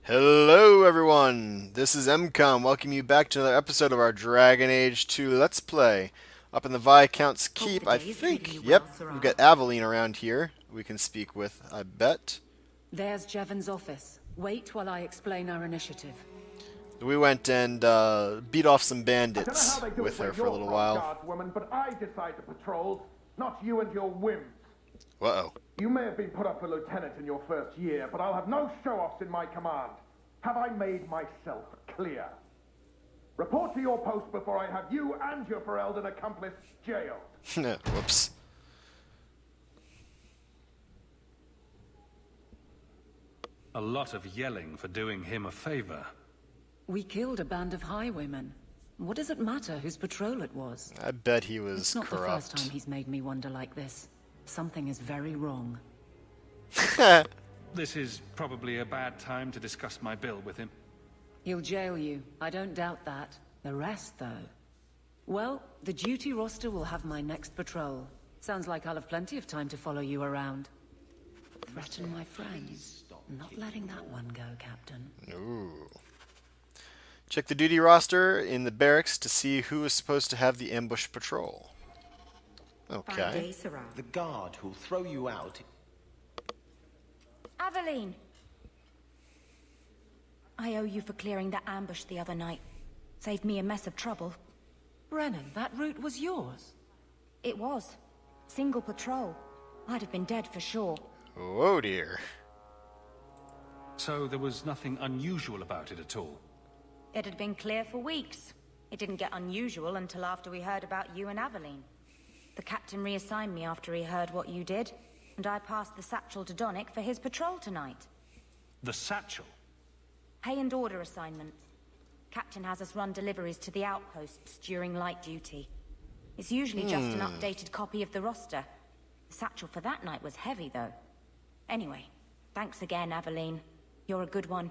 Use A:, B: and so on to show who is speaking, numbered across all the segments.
A: Hello everyone, this is MCOM, welcoming you back to another episode of our Dragon Age 2 Let's Play. Up in the Viscount's Keep, I think, yep, we've got Aveline around here we can speak with, I bet.
B: There's Jevon's office. Wait while I explain our initiative.
A: We went and beat off some bandits with her for a little while.
C: Woman, but I decide the patrols, not you and your whims.
A: Uh-oh.
C: You may have been put up for lieutenant in your first year, but I'll have no show-offs in my command. Have I made myself clear? Report to your post before I have you and your Ferelden accomplice jailed.
A: Whoops.
D: A lot of yelling for doing him a favor.
B: We killed a band of highwaymen. What does it matter whose patrol it was?
A: I bet he was
B: It's not
A: corrupt.
B: the first time he's made me wonder like this. Something is very wrong.
D: This is probably a bad time to discuss my bill with him.
B: He'll jail you. I don't doubt that. The rest, though. Well, the duty roster will have my next patrol. Sounds like I'll have plenty of time to follow you around. Threaten my friends. Not letting that one go, Captain.
A: Ooh. Check the duty roster in the barracks to see who is supposed to have the ambush patrol. Okay.
E: The guard who'll throw you out.
F: Aveline! I owe you for clearing that ambush the other night. Saved me a mess of trouble.
B: Brennan, that route was yours.
F: It was. Single patrol. I'd have been dead for sure.
A: Oh dear.
D: So there was nothing unusual about it at all.
F: It had been clear for weeks. It didn't get unusual until after we heard about you and Aveline. The captain reassigned me after he heard what you did, and I passed the satchel to Donick for his patrol tonight.
D: The satchel?
F: Pay and order assignments. Captain has us run deliveries to the outposts during light duty. It's usually just an updated copy of the roster. The satchel for that night was heavy, though. Anyway, thanks again, Aveline. You're a good one.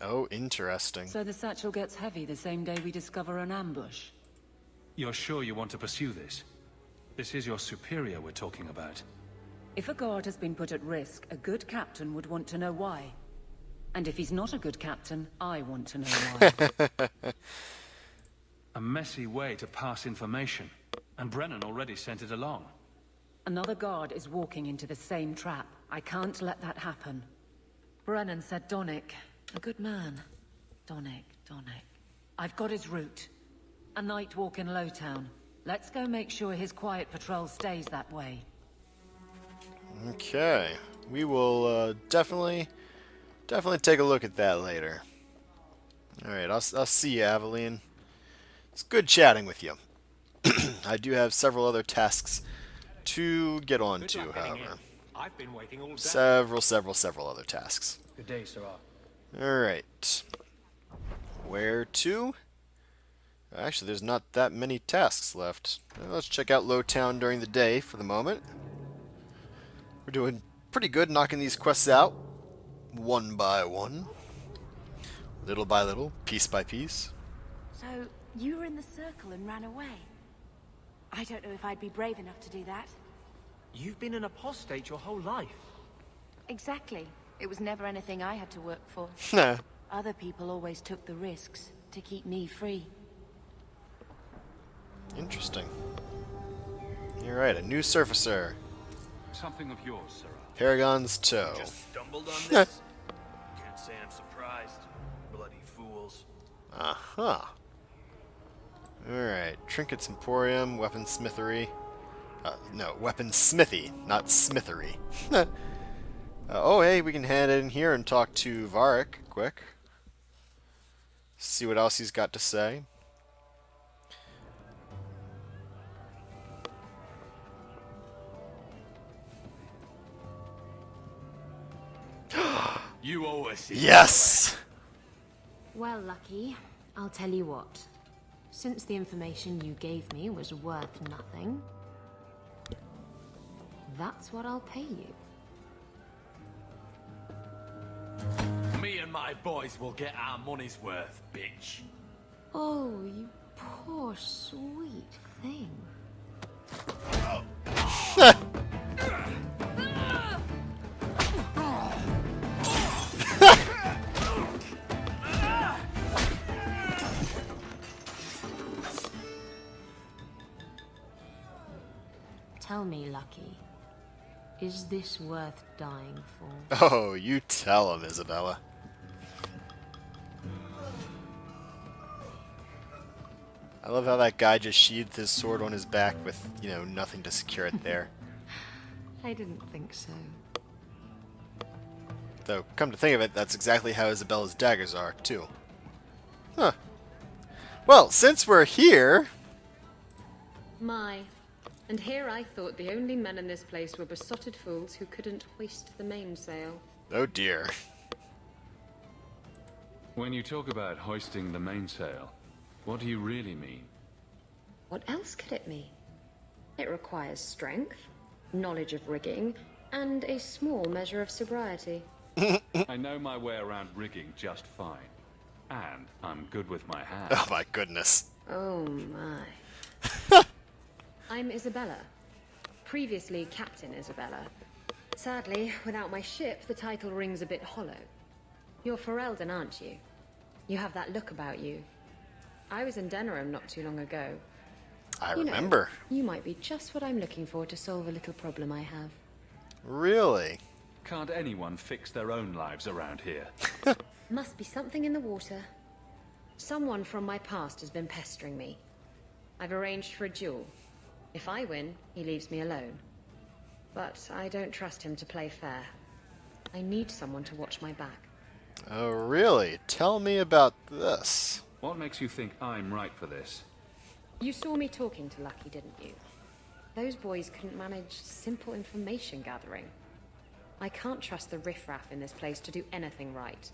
A: Oh, interesting.
B: So the satchel gets heavy the same day we discover an ambush.
D: You're sure you want to pursue this? This is your superior we're talking about.
B: If a guard has been put at risk, a good captain would want to know why. And if he's not a good captain, I want to know why.
D: A messy way to pass information, and Brennan already sent it along.
B: Another guard is walking into the same trap. I can't let that happen. Brennan said Donick. A good man. Donick. I've got his route. A night walk in Lowtown. Let's go make sure his quiet patrol stays that way.
A: Okay. We will definitely take a look at that later. Alright, I'll see you, Aveline. It's good chatting with you. I do have several other tasks to get on to, however.
G: I've been waiting all day.
A: Several other tasks.
G: Good day, sir.
A: Alright. Where to? Actually, there's not that many tasks left. Let's check out Lowtown during the day for the moment. We're doing pretty good knocking these quests out. One by one. Little by little. Piece by piece.
H: So, you were in the circle and ran away? I don't know if I'd be brave enough to do that.
G: You've been an apostate your whole life.
H: Exactly. It was never anything I had to work for.
A: Nah.
H: Other people always took the risks to keep me free.
A: Interesting. You're right, a new surfacer.
D: Something of yours, sir.
A: Paragon's Toe.
I: Just stumbled on this. Can't say I'm surprised. Bloody fools.
A: Uh-huh. Alright, Trinkets Emporium, Weaponsmithery. No, Weaponsmithy, not Smithery. Oh, hey, we can head in here and talk to Varric quick. See what else he's got to say.
I: You owe us.
A: Yes!
J: Well, Lucky, I'll tell you what. Since the information you gave me was worth nothing, that's what I'll pay you.
I: Me and my boys will get our money's worth, bitch.
J: Oh, you poor sweet thing. Tell me, Lucky, is this worth dying for?
A: Oh, you tell him, Isabella. I love how that guy just sheathed his sword on his back with, nothing to secure it there.
J: I didn't think so.
A: Though, come to think of it, that's exactly how Isabella's daggers are, too. Huh. Well, since we're here...
J: My. And here I thought the only men in this place were besotted fools who couldn't hoist the mainsail.
A: Oh dear.
D: When you talk about hoisting the mainsail, what do you really mean?
J: What else could it mean? It requires strength, knowledge of rigging, and a small measure of sobriety.
D: I know my way around rigging just fine. And I'm good with my hands.
A: Oh my goodness.
J: Oh my. I'm Isabella. Previously Captain Isabella. Sadly, without my ship, the title rings a bit hollow. You're Ferelden, aren't you? You have that look about you. I was in Denerim not too long ago.
A: I remember.
J: You might be just what I'm looking for to solve a little problem I have.
A: Really?
D: Can't anyone fix their own lives around here?
J: Must be something in the water. Someone from my past has been pestering me. I've arranged for a duel. If I win, he leaves me alone. But I don't trust him to play fair. I need someone to watch my back.
A: Oh, really? Tell me about this.
D: What makes you think I'm right for this?
J: You saw me talking to Lucky, didn't you? Those boys couldn't manage simple information gathering. I can't trust the riffraff in this place to do anything right.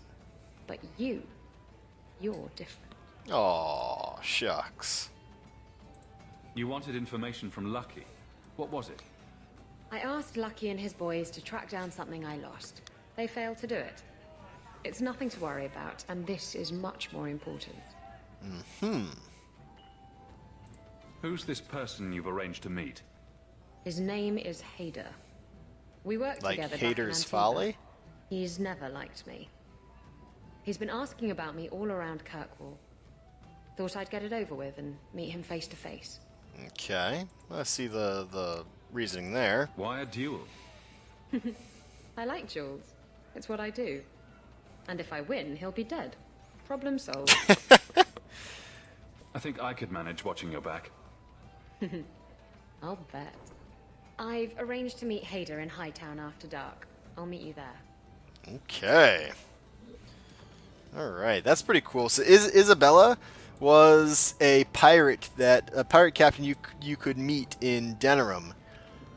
J: But you're different.
A: Aw, shucks.
D: You wanted information from Lucky. What was it?
J: I asked Lucky and his boys to track down something I lost. They failed to do it. It's nothing to worry about, and this is much more important.
D: Who's this person you've arranged to meet?
J: His name is Hader. We worked
A: Like
J: together back in
A: Hader's
J: Antigua.
A: Folly?
J: He's never liked me. He's been asking about me all around Kirkwall. Thought I'd get it over with and meet him face to face.
A: Okay. I see the reasoning there.
D: Why a duel?
J: I like duels. It's what I do. And if I win, he'll be dead. Problem solved.
D: I think I could manage watching your back.
J: I'll bet. I've arranged to meet Hader in Hightown after dark. I'll meet you there.
A: Okay. Alright, that's pretty cool. So Isabella was a pirate captain you could meet in Denerim.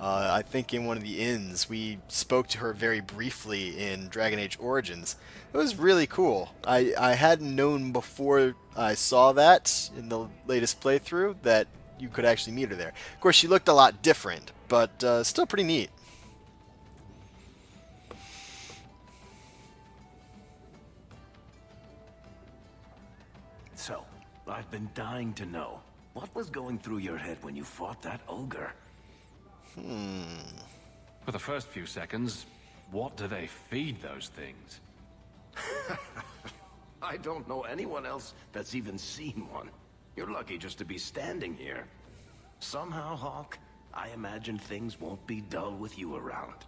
A: I think in one of the inns. We spoke to her very briefly in Dragon Age Origins. It was really cool. I hadn't known before I saw that in the latest playthrough that you could actually meet her there. Of course, she looked a lot different, but still pretty neat.
K: So, I've been dying to know. What was going through your head when you fought that ogre?
D: For the first few seconds, what do they feed those things?
K: I don't know anyone else that's even seen one. You're lucky just to be standing here. Somehow, Hawk, I imagine things won't be dull with you around.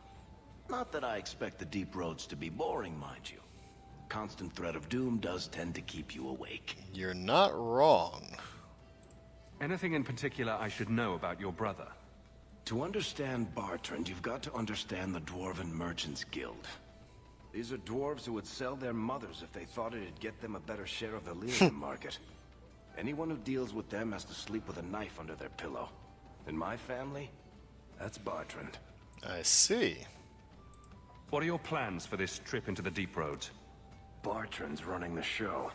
K: Not that I expect the deep roads to be boring, mind you. Constant threat of doom does tend to keep you awake.
A: You're not wrong.
D: Anything in particular I should know about your brother?
K: To understand Bartrand, you've got to understand the Dwarven Merchants Guild. These are dwarves who would sell their mothers if they thought it'd get them a better share of the Lyrium market. Anyone who deals with them has to sleep with a knife under their pillow. In my family, that's Bartrand.
A: I see.
D: What are your plans for this trip into the deep roads?
K: Bartrand's running the show.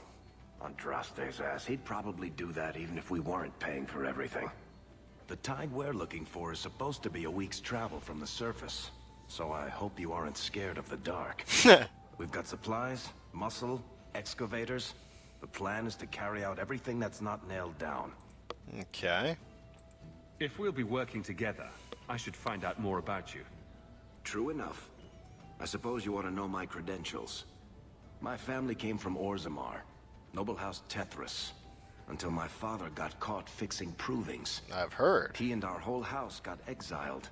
K: Andraste's ass, he'd probably do that even if we weren't paying for everything. The tide we're looking for is supposed to be a week's travel from the surface, so I hope you aren't scared of the dark. We've got supplies, muscle, excavators. The plan is to carry out everything that's not nailed down.
A: Okay.
D: If we'll be working together, I should find out more about you.
K: True enough. I suppose you ought to know my credentials. My family came from Orzammar, noble house Tethras, until my father got caught fixing provings.
A: I've heard.
K: He and our whole house got exiled,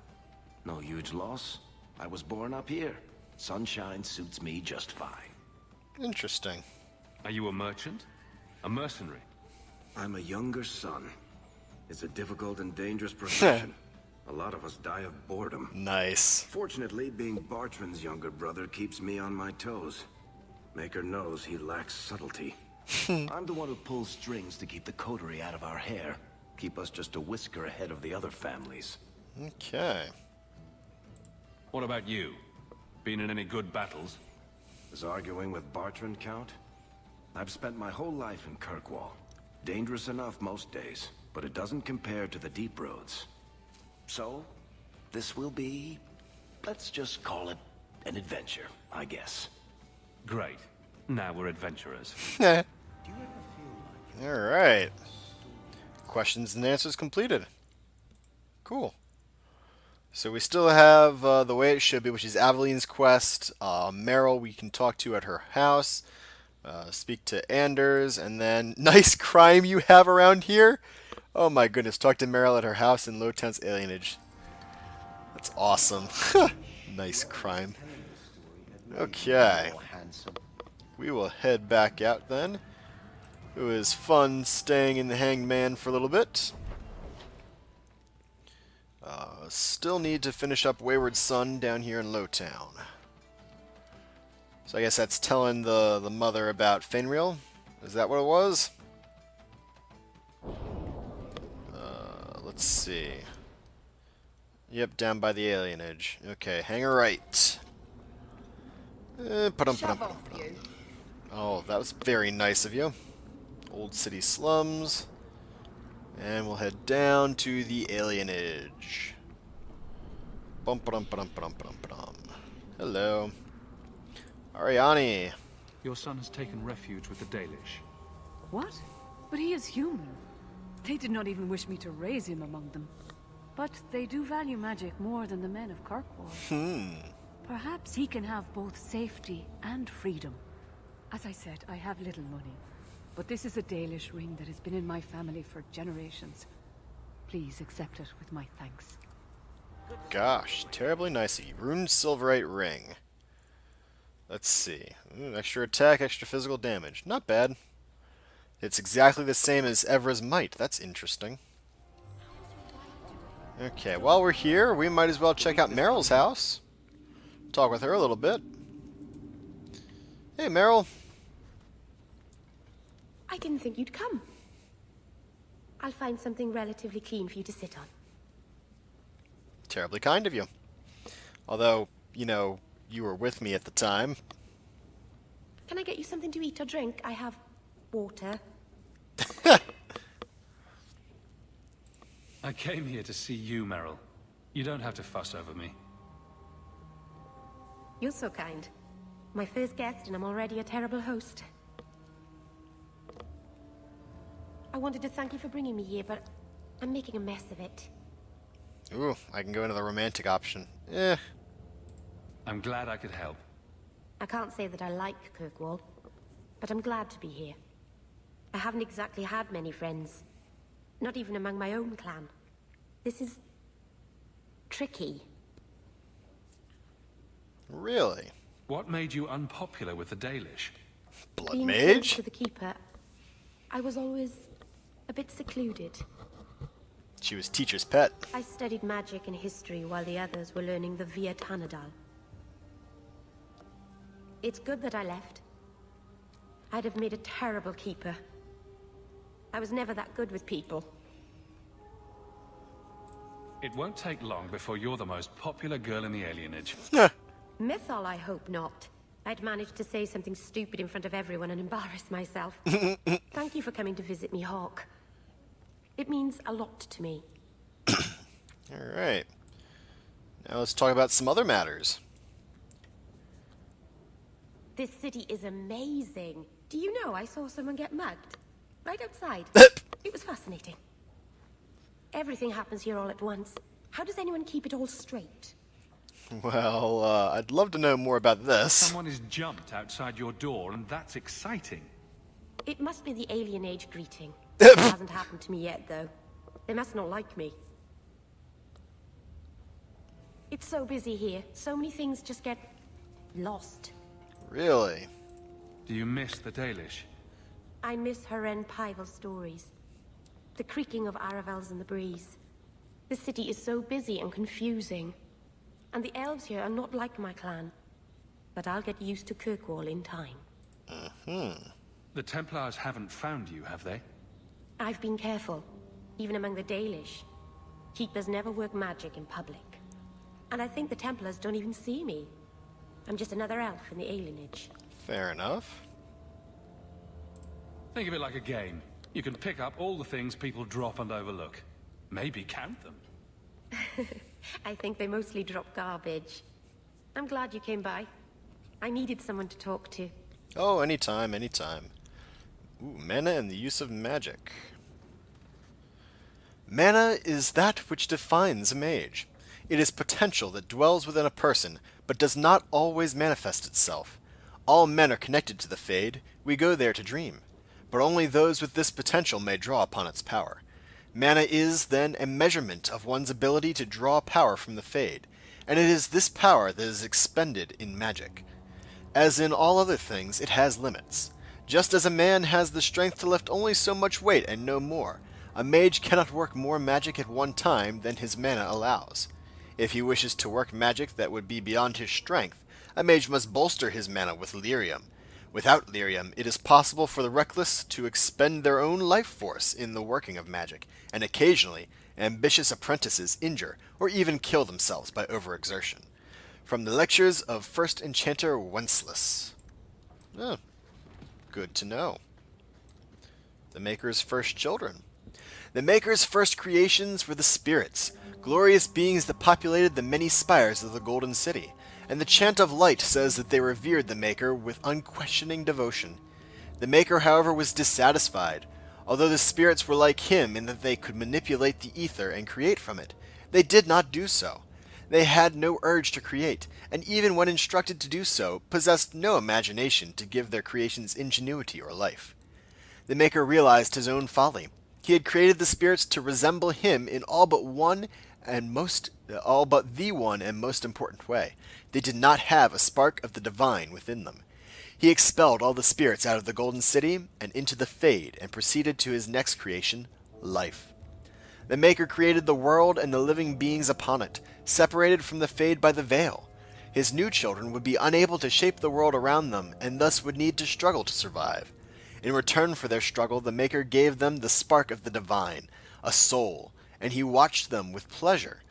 K: No huge loss. I was born up here. Sunshine suits me just fine.
A: Interesting.
D: Are you a merchant? A mercenary?
K: I'm a younger son. It's a difficult and dangerous profession. A lot of us die of boredom.
A: Nice.
K: Fortunately, being Bartrand's younger brother keeps me on my toes. Maker knows he lacks subtlety. I'm the one who pulls strings to keep the coterie out of our hair. Keep us just a whisker ahead of the other families.
A: Okay.
D: What about you? Been in any good battles?
K: Does arguing with Bartrand count? I've spent my whole life in Kirkwall. Dangerous enough most days, but it doesn't compare to the deep roads. So, this will be, let's just call it an adventure, I guess.
D: Great. Now we're adventurers.
A: Alright. Questions and answers completed. Cool. So we still have the way it should be, which is Aveline's quest. Merril we can talk to at her house. Speak to Anders, and then nice crime you have around here. Oh my goodness, talk to Merril at her house in Lowtown's alienage. That's awesome. Nice crime. Okay. We will head back out then. It was fun staying in the Hanged Man for a little bit. Still need to finish up Wayward Son down here in Lowtown. So I guess that's telling the mother about Merril. Is that what it was? Let's see. Yep, down by the alienage. Okay, hang a right. Oh, that was very nice of you. Old city slums. And we'll head down to the alienage. Hello. Ariani.
D: Your son has taken refuge with the Dalish.
B: What? But he is human. They did not even wish me to raise him among them. But they do value magic more than the men of Kirkwall. Perhaps he can have both safety and freedom. As I said, I have little money. But this is a Dalish ring that has been in my family for generations. Please accept it with my thanks.
A: Gosh, terribly nice of you. Runed Silverite ring. Let's see. Extra attack, extra physical damage. Not bad. It's exactly the same as Evra's Might. That's interesting. Okay, while we're here, we might as well check out Merril's house. Talk with her a little bit. Hey, Merril.
H: I didn't think you'd come. I'll find something relatively clean for you to sit on.
A: Terribly kind of you. Although, you know, you were with me at the time.
H: Can I get you something to eat or drink? I have water.
D: I came here to see you, Merril. You don't have to fuss over me.
H: You're so kind. My first guest, and I'm already a terrible host. I wanted to thank you for bringing me here, but I'm making a mess of it.
A: Ooh, I can go into the romantic option.
D: I'm glad I could help.
H: I can't say that I like Kirkwall, but I'm glad to be here. I haven't exactly had many friends. Not even among my own clan. This is tricky.
A: Really?
D: What made you unpopular with the Dalish?
A: Blood
H: Being
A: mage?
H: close to the Keeper, I was always a bit secluded.
A: She was teacher's pet.
H: I studied magic and history while the others were learning the Via Tanadal. It's good that I left. I'd have made a terrible keeper. I was never that good with people.
D: It won't take long before you're the most popular girl in the alienage.
H: Mythol, I hope not. I'd managed to say something stupid in front of everyone and embarrass myself. Thank you for coming to visit me, Hawk. It means a lot to me.
A: Alright. Now let's talk about some other matters.
H: This city is amazing. Do you know I saw someone get mugged? Right outside. It was fascinating. Everything happens here all at once. How does anyone keep it all straight?
A: Well, I'd love to know more about this.
D: Someone has jumped outside your door, and that's exciting.
H: It must be the alien age greeting. It hasn't happened to me yet, though. They must not like me. It's so busy here. So many things just get lost.
A: Really?
D: Do you miss the Dalish?
H: I miss Haren Pyvel's stories. The creaking of Aravels in the breeze. The city is so busy and confusing. And the elves here are not like my clan. But I'll get used to Kirkwall in time.
D: The Templars haven't found you, have they?
H: I've been careful, even among the Dalish. Keepers never work magic in public. And I think the Templars don't even see me. I'm just another elf in the alienage.
A: Fair enough.
D: Think of it like a game. You can pick up all the things people drop and overlook. Maybe count them.
H: I think they mostly drop garbage. I'm glad you came by. I needed someone to talk to.
A: Oh, anytime, anytime. Ooh, mana and the use of magic. Mana is that which defines a mage. It is potential that dwells within a person, but does not always manifest itself. All men are connected to the Fade. We go there to dream. But only those with this potential may draw upon its power. Mana is, then, a measurement of one's ability to draw power from the Fade, and it is this power that is expended in magic. As in all other things, it has limits. Just as a man has the strength to lift only so much weight and no more, a mage cannot work more magic at one time than his mana allows. If he wishes to work magic that would be beyond his strength, a mage must bolster his mana with lyrium. Without lyrium, it is possible for the reckless to expend their own life force in the working of magic, and occasionally, ambitious apprentices injure or even kill themselves by overexertion. From the lectures of First Enchanter Wenceslas. Oh, good to know. The Maker's first children. The Maker's first creations were the spirits, glorious beings that populated the many spires of the Golden City, and the Chant of Light says that they revered the Maker with unquestioning devotion. The Maker, however, was dissatisfied. Although the spirits were like him in that they could manipulate the ether and create from it, they did not do so. They had no urge to create, and even when instructed to do so, possessed no imagination to give their creations ingenuity or life. The Maker realized his own folly. He had created the spirits to resemble him in all but the one and most important way. They did not have a spark of the divine within them. He expelled all the spirits out of the Golden City and into the Fade, and proceeded to his next creation, life. The Maker created the world and the living beings upon it, separated from the Fade by the veil. His new children would be unable to shape the world around them, and thus would need to struggle to survive. In return for their struggle, the Maker gave them the spark of the divine, a soul, and he watched them with pleasure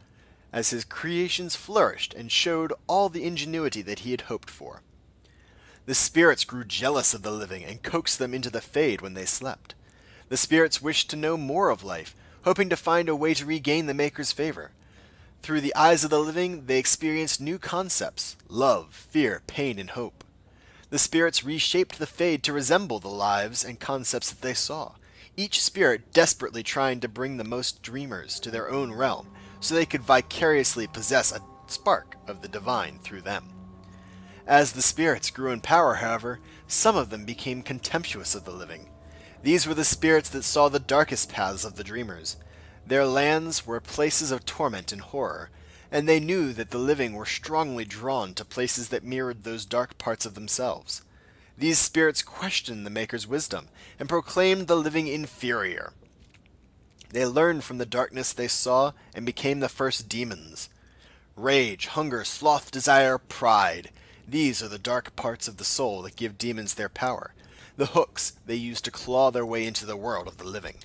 A: as his creations flourished and showed all the ingenuity that he had hoped for. The spirits grew jealous of the living and coaxed them into the Fade when they slept. The spirits wished to know more of life, hoping to find a way to regain the Maker's favor. Through the eyes of the living, they experienced new concepts: love, fear, pain, and hope. The spirits reshaped the Fade to resemble the lives and concepts that they saw, each spirit desperately trying to bring the most dreamers to their own realm, so they could vicariously possess a spark of the divine through them. As the spirits grew in power, however, some of them became contemptuous of the living. These were the spirits that saw the darkest paths of the dreamers. Their lands were places of torment and horror, and they knew that the living were strongly drawn to places that mirrored those dark parts of themselves. These spirits questioned the Maker's wisdom, and proclaimed the living inferior. They learned from the darkness they saw, and became the first demons. Rage, hunger, sloth, desire, pride. These are the dark parts of the soul that give demons their power, the hooks they use to claw their way into the world of the living.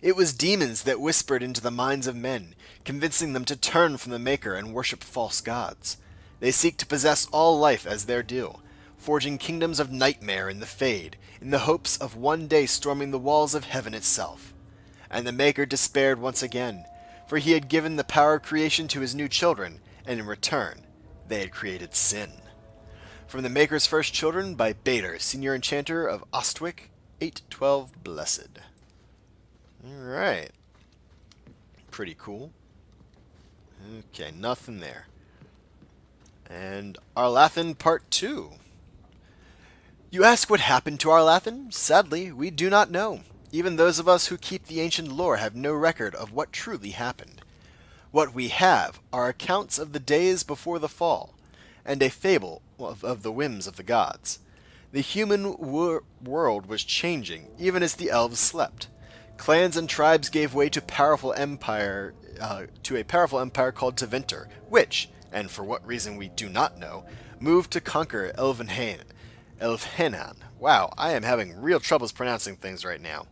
A: It was demons that whispered into the minds of men, convincing them to turn from the Maker and worship false gods. They seek to possess all life as their due, forging kingdoms of nightmare in the Fade, in the hopes of one day storming the walls of heaven itself. And the Maker despaired once again, for he had given the power of creation to his new children, and in return, they had created sin. From the Maker's First Children by Bader, Senior Enchanter of Ostwick, 812 Blessed. Alright. Pretty cool. Okay, nothing there. And Arlathan Part 2. You ask what happened to Arlathan? Sadly, we do not know. Even those of us who keep the ancient lore have no record of what truly happened. What we have are accounts of the days before the fall, and a fable of the whims of the gods. The human world was changing, even as the elves slept. Clans and tribes gave way to a powerful empire called Tevinter, which, and for what reason we do not know, moved to conquer Elfhenan. Wow, I am having real troubles pronouncing things right now.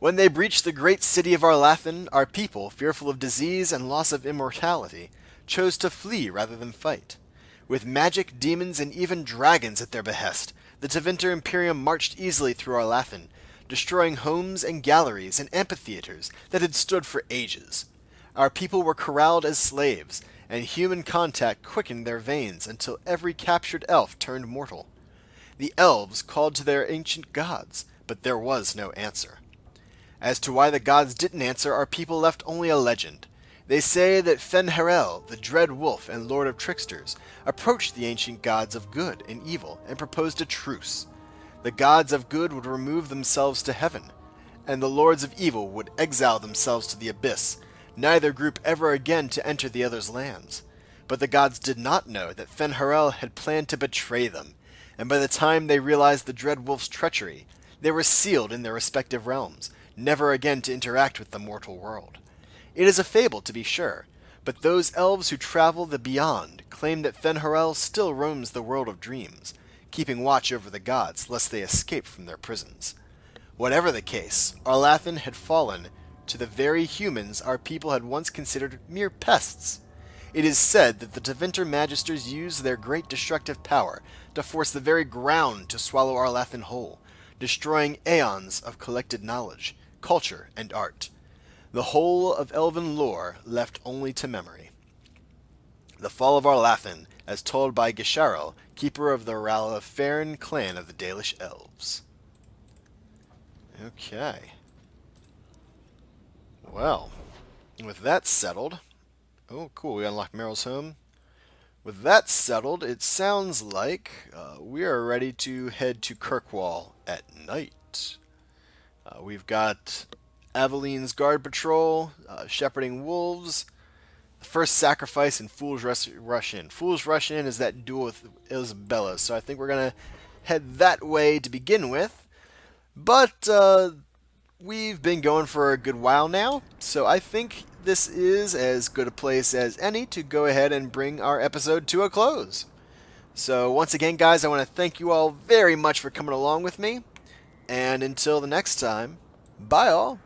A: When they breached the great city of Arlathan, our people, fearful of disease and loss of immortality, chose to flee rather than fight. With magic, demons, and even dragons at their behest, the Tevinter Imperium marched easily through Arlathan, destroying homes and galleries and amphitheaters that had stood for ages. Our people were corralled as slaves, and human contact quickened their veins until every captured elf turned mortal. The elves called to their ancient gods, but there was no answer. As to why the gods didn't answer, our people left only a legend. They say that Merril, the dread wolf and lord of tricksters, approached the ancient gods of good and evil and proposed a truce. The gods of good would remove themselves to heaven, and the lords of evil would exile themselves to the abyss, neither group ever again to enter the other's lands. But the gods did not know that Merril had planned to betray them, and by the time they realized the dread wolf's treachery, they were sealed in their respective realms, never again to interact with the mortal world. It is a fable, to be sure, but those elves who travel the beyond claim that Merril still roams the world of dreams, keeping watch over the gods lest they escape from their prisons. Whatever the case, Arlathan had fallen to the very humans our people had once considered mere pests. It is said that the Tevinter Magisters used their great destructive power to force the very ground to swallow Arlathan whole, destroying aeons of collected knowledge, culture, and art. The whole of elven lore left only to memory. The fall of Arlathan, as told by Gisharil, keeper of the Ralafarin clan of the Dalish Elves. Okay. Well, with that settled... Oh, cool, we unlocked Merril's home. With that settled, it sounds like we are ready to head to Kirkwall at night. We've got Aveline's guard patrol, shepherding wolves, the first sacrifice, and Fool's Rush In. Fool's Rush In is that duel with Isabella, so I think we're going to head that way to begin with. But we've been going for a good while now, so I think this is as good a place as any to go ahead and bring our episode to a close. So once again, guys, I want to thank you all very much for coming along with me. And until the next time, bye all.